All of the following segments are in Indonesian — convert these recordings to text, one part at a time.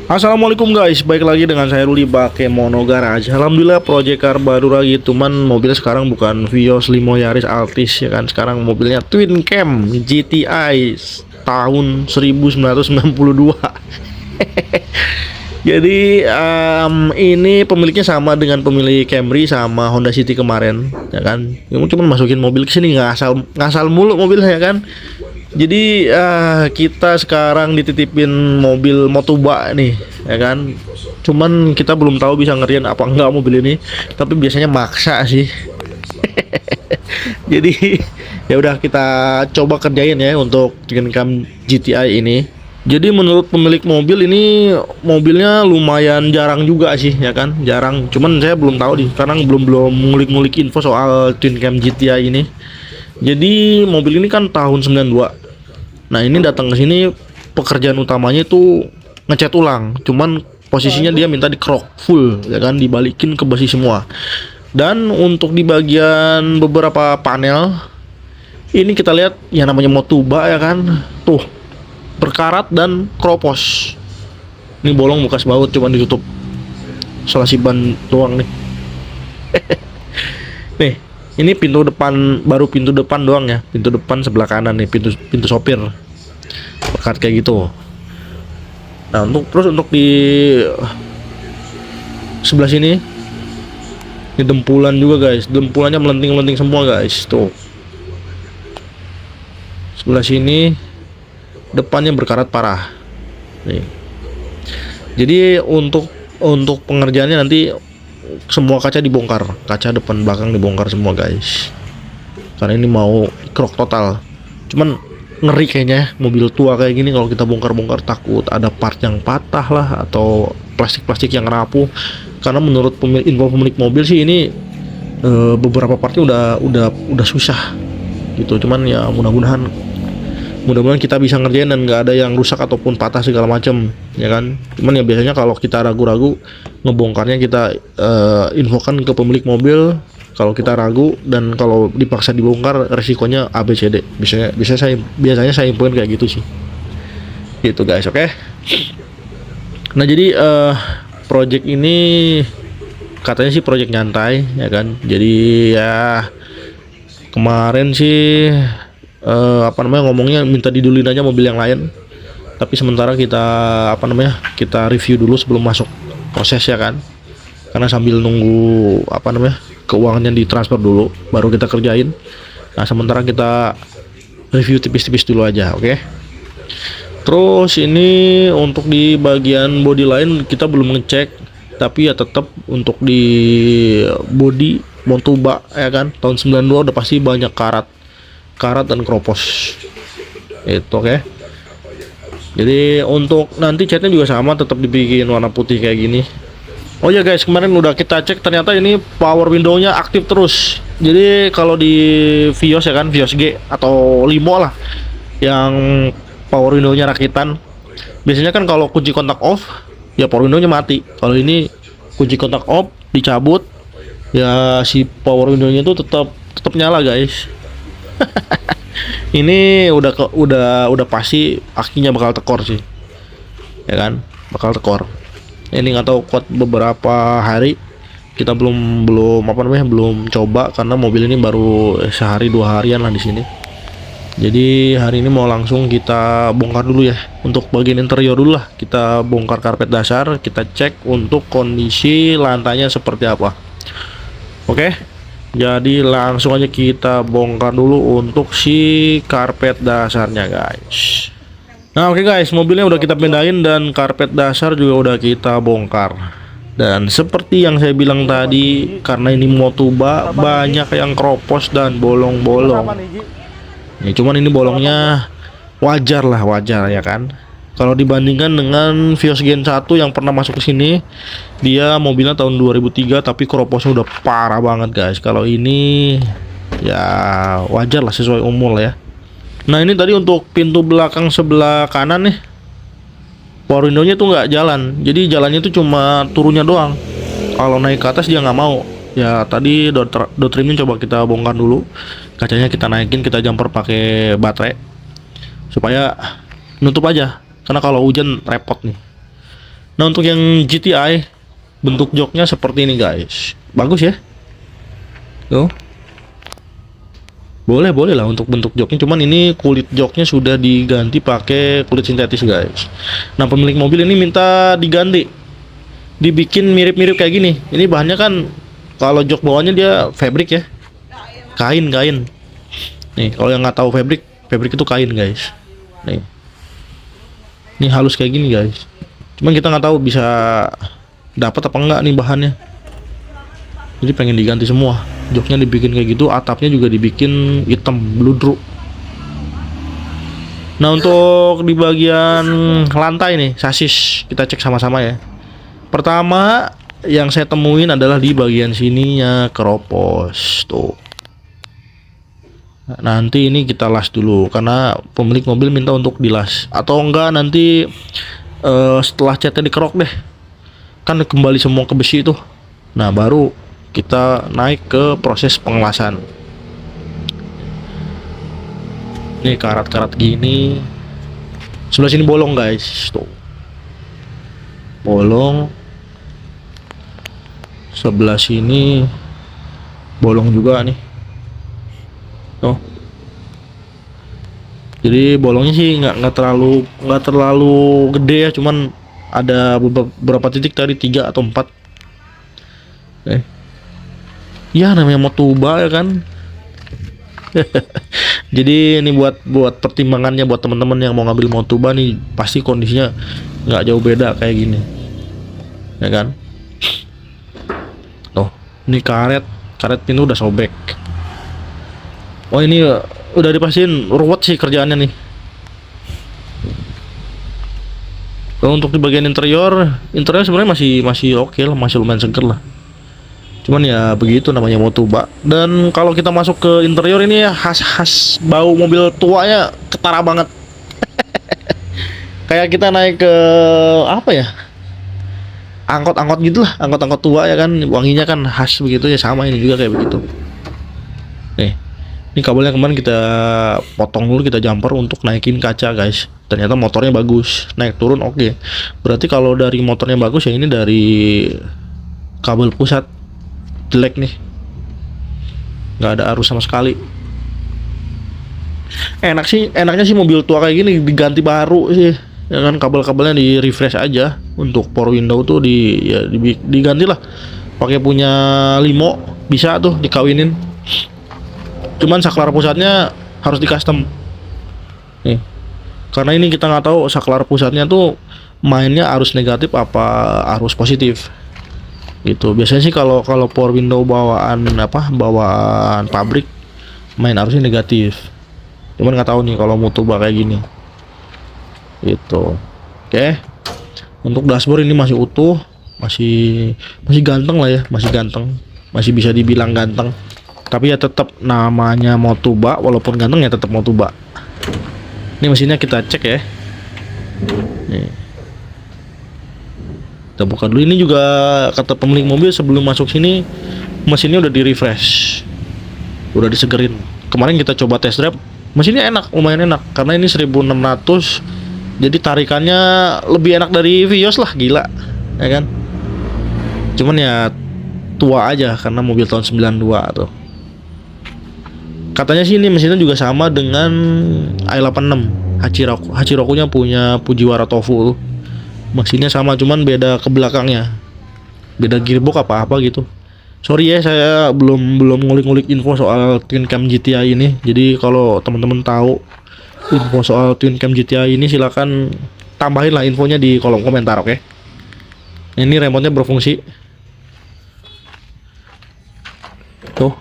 Assalamualaikum guys, baik lagi dengan saya Ruli pakai Mono Garage. Alhamdulillah project car baru lagi, cuman mobilnya sekarang bukan Vios, Limo, Yaris, Altis ya kan. Sekarang mobilnya Twin Cam GTI tahun 1992. Jadi ini pemiliknya sama dengan pemilik Camry sama Honda City kemarin ya kan. Cuman masukin mobil ke sini ngasal mulu mobilnya ya kan. Jadi kita sekarang dititipin mobil Motuba nih, ya kan. Cuman kita belum tahu bisa ngerjain apa enggak mobil ini, tapi biasanya maksa sih. Jadi ya udah kita coba kerjain ya untuk Twin Cam GTI ini. Jadi menurut pemilik mobil ini mobilnya lumayan jarang juga sih ya kan, jarang. Cuman saya belum tahu nih, karena belum ngulik-ngulik info soal Twin Cam GTI ini. Jadi mobil ini kan tahun 92. Nah, ini datang ke sini pekerjaan utamanya itu ngecat ulang. Cuman posisinya dia minta dikerok full ya kan, dibalikin ke besi semua. Dan untuk di bagian beberapa panel ini kita lihat yang namanya Motuba ya kan. Tuh, berkarat dan kropos. Ini bolong bekas baut, cuman ditutup selasi ban doang nih. Nih, ini pintu depan, baru pintu depan doang ya. Pintu depan sebelah kanan nih, pintu sopir. Pekat kayak gitu. Nah, untuk di sebelah sini ini dempulan juga guys. Dempulannya melenting-melenting semua guys. Tuh. Sebelah sini depannya berkarat parah. Nih. Jadi untuk pengerjaannya nanti semua kaca dibongkar, kaca depan belakang dibongkar semua guys, karena ini mau krok total. Cuman ngeri kayaknya mobil tua kayak gini kalau kita bongkar-bongkar, takut ada part yang patah lah atau plastik-plastik yang rapuh. Karena menurut info pemilik mobil sih ini beberapa partnya udah susah gitu. Cuman ya mudah-mudahan kita bisa ngerjain dan nggak ada yang rusak ataupun patah segala macam ya kan. Cuman ya biasanya kalau kita ragu-ragu ngebongkarnya, kita infokan ke pemilik mobil kalau kita ragu, dan kalau dipaksa dibongkar resikonya ABCD. Biasanya saya infoin kayak gitu sih gitu guys. Oke. Nah, jadi project ini katanya sih project nyantai ya kan. Jadi ya kemarin sih ngomongnya minta didulin aja mobil yang lain, tapi sementara kita review dulu sebelum masuk proses ya kan, karena sambil nunggu keuangannya ditransfer dulu baru kita kerjain. Nah, sementara kita review tipis-tipis dulu aja. Oke. Terus ini untuk di bagian body line kita belum ngecek, tapi ya tetap untuk di body Motuba ya kan, tahun 92 udah pasti banyak karat dan kropos itu. Oke. Jadi untuk nanti catnya juga sama, tetap dibikin warna putih kayak gini. Oh ya guys, kemarin udah kita cek, ternyata ini power window-nya aktif terus. Jadi kalau di Vios ya kan, Vios G atau Limo lah yang power window-nya rakitan, biasanya kan kalau kunci kontak off ya power window-nya mati. Kalau ini kunci kontak off dicabut ya si power window-nya itu tetap nyala guys. Ini udah pasti akinya bakal tekor sih ya kan, bakal tekor. Ini nggak tahu kuat beberapa hari, kita belum coba karena mobil ini baru sehari 2 harian lah di sini. Jadi hari ini mau langsung kita bongkar dulu ya. Untuk bagian interior dulu lah, kita bongkar karpet dasar, kita cek untuk kondisi lantainya seperti apa. Oke. Jadi langsung aja kita bongkar dulu untuk si karpet dasarnya guys. Nah, oke guys, mobilnya udah kita pindahin dan karpet dasar juga udah kita bongkar. Dan seperti yang saya bilang tadi, karena ini Motuba banyak yang kropos dan bolong-bolong. Ya cuman ini bolongnya wajar ya kan. Kalau dibandingkan dengan Vios Gen 1 yang pernah masuk ke sini, dia mobilnya tahun 2003 tapi kroposnya udah parah banget guys. Kalau ini ya wajar lah, sesuai umur lah ya. Nah, ini tadi untuk pintu belakang sebelah kanan nih, power window-nya tuh nggak jalan. Jadi jalannya tuh cuma turunnya doang. Kalau naik ke atas dia nggak mau. Ya tadi door trimnya coba kita bongkar dulu. Kacanya kita naikin, kita jumper pakai baterai supaya nutup aja. Karena kalau hujan repot nih. Nah, untuk yang GTI bentuk joknya seperti ini guys, bagus ya. Tuh, boleh lah untuk bentuk joknya, cuman ini kulit joknya sudah diganti pakai kulit sintetis guys. Nah, pemilik mobil ini minta diganti, dibikin mirip-mirip kayak gini. Ini bahannya kan kalau jok bawahnya dia fabric ya, kain. Nih, kalau yang nggak tahu fabric itu kain guys. Nih, ini halus kayak gini guys. Cuman kita nggak tahu bisa dapat apa enggak nih bahannya. Jadi pengen diganti semua. Joknya dibikin kayak gitu, atapnya juga dibikin hitam bludru. Nah, untuk di bagian lantai nih, sasis kita cek sama-sama ya. Pertama yang saya temuin adalah di bagian sininya keropos tuh. Nanti ini kita las dulu karena pemilik mobil minta untuk dilas, atau enggak nanti setelah catnya dikerok deh, kan kembali semua ke besi itu. Nah, baru kita naik ke proses pengelasan. Nih karat-karat gini, sebelah sini bolong guys, tuh bolong. Sebelah sini bolong juga nih. Oh, jadi bolongnya sih nggak terlalu gede ya, cuman ada beberapa titik tadi, 3 atau 4. Ya namanya Motuba ya kan. Jadi ini buat pertimbangannya buat teman-teman yang mau ngambil Motuba nih, pasti kondisinya nggak jauh beda kayak gini, ya kan. Tuh, ini karet ini udah sobek. Oh, ini udah dipastiin ruwet sih kerjaannya nih. Kalau untuk di bagian interior sebenarnya masih oke lah, masih lumayan seger lah. Cuman ya begitu namanya Motuba. Dan kalau kita masuk ke interior ini ya khas bau mobil tuanya ketara banget. Kayak kita naik ke apa ya? Angkot gitu lah, angkot tua ya kan, wanginya kan khas begitu ya, sama ini juga kayak begitu. Nih, ini kabelnya kemarin kita potong dulu, kita jumper untuk naikin kaca guys. Ternyata motornya bagus, naik turun oke. Berarti kalau dari motornya bagus ya, ini dari kabel pusat jelek nih, nggak ada arus sama sekali. Enaknya sih mobil tua kayak gini diganti baru sih, ya kan, kabel-kabelnya di refresh aja. Untuk power window tuh diganti lah, pakai punya Limo bisa tuh dikawinin. Cuman saklar pusatnya harus di custom nih, karena ini kita nggak tahu saklar pusatnya tuh mainnya arus negatif apa arus positif gitu. Biasanya sih kalau power window bawaan pabrik main arusnya negatif. Cuman nggak tahu nih kalau Motuba kayak gini gitu. Oke. Untuk dashboard ini masih utuh, masih ganteng lah ya, masih bisa dibilang ganteng. Tapi ya tetap namanya Motuba, walaupun ganteng ya tetap Motuba. Ini mesinnya kita cek ya. Nih, kita buka dulu. Ini juga kata pemilik mobil sebelum masuk sini mesinnya udah di refresh, udah disegerin. Kemarin kita coba test drive, mesinnya enak, lumayan enak, karena ini 1600, jadi tarikannya lebih enak dari Vios lah, gila ya kan. Cuman ya tua aja karena mobil tahun 92 tuh. Katanya sih ini mesinnya juga sama dengan i86 Hachiroku-nya punya Fujiwara Tofu tuh. Mesinnya sama, cuman beda ke belakangnya, beda gearbox apa gitu. Sorry ya, saya belum ngulik-ngulik info soal Twin Cam GTI ini. Jadi kalau teman-teman tahu info soal Twin Cam GTI ini, silakan tambahin lah infonya di kolom komentar, oke? Ini remote-nya berfungsi. Tuh.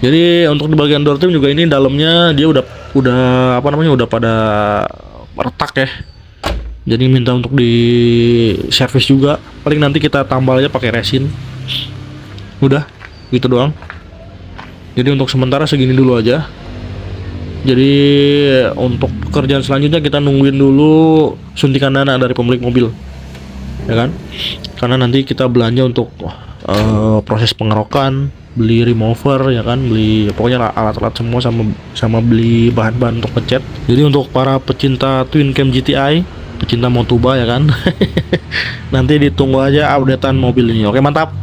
Jadi untuk di bagian door trim juga ini dalamnya dia udah pada retak ya. Jadi minta untuk di servis juga. Paling nanti kita tambal aja pakai resin. Udah, gitu doang. Jadi untuk sementara segini dulu aja. Jadi untuk pekerjaan selanjutnya kita nungguin dulu suntikan dana dari pemilik mobil, ya kan? Karena nanti kita belanja untuk proses pengerokan, beli remover ya kan, beli pokoknya alat-alat semua, sama beli bahan-bahan untuk ngecat. Jadi untuk para pecinta twin cam GTI, pecinta Motuba ya kan, nanti ditunggu aja updatean mobil ini. Oke, mantap.